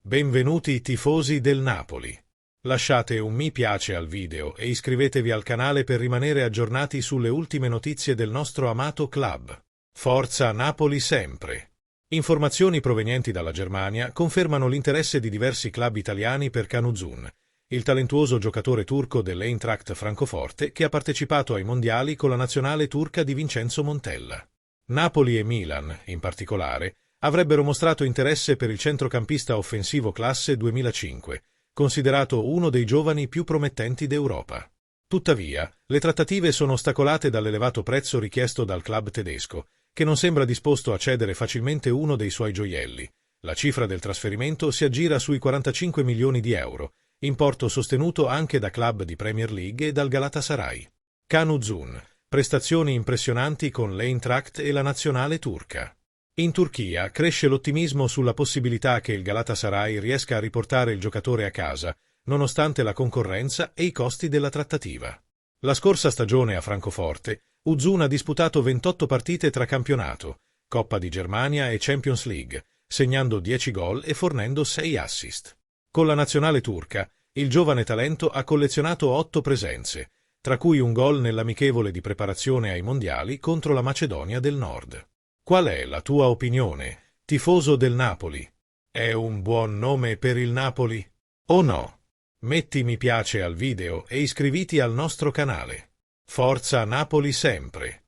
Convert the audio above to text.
Benvenuti tifosi del Napoli. Lasciate un mi piace al video e iscrivetevi al canale per rimanere aggiornati sulle ultime notizie del nostro amato club. Forza Napoli sempre! Informazioni provenienti dalla Germania confermano l'interesse di diversi club italiani per Canuzun, il talentuoso giocatore turco dell'Eintracht Francoforte che ha partecipato ai mondiali con la nazionale turca di Vincenzo Montella. Napoli e Milan, in particolare, avrebbero mostrato interesse per il centrocampista offensivo classe 2005, considerato uno dei giovani più promettenti d'Europa. Tuttavia, le trattative sono ostacolate dall'elevato prezzo richiesto dal club tedesco, che non sembra disposto a cedere facilmente uno dei suoi gioielli. La cifra del trasferimento si aggira sui 45 milioni di euro, importo sostenuto anche da club di Premier League e dal Galatasaray. Canuzun, prestazioni impressionanti con l'Eintracht e la nazionale turca. In Turchia cresce l'ottimismo sulla possibilità che il Galatasaray riesca a riportare il giocatore a casa, nonostante la concorrenza e i costi della trattativa. La scorsa stagione a Francoforte, Uzun ha disputato 28 partite tra campionato, Coppa di Germania e Champions League, segnando 10 gol e fornendo 6 assist. Con la nazionale turca, il giovane talento ha collezionato 8 presenze, tra cui un gol nell'amichevole di preparazione ai mondiali contro la Macedonia del Nord. Qual è la tua opinione, tifoso del Napoli? È un buon nome per il Napoli? O no? Metti mi piace al video e iscriviti al nostro canale. Forza Napoli sempre!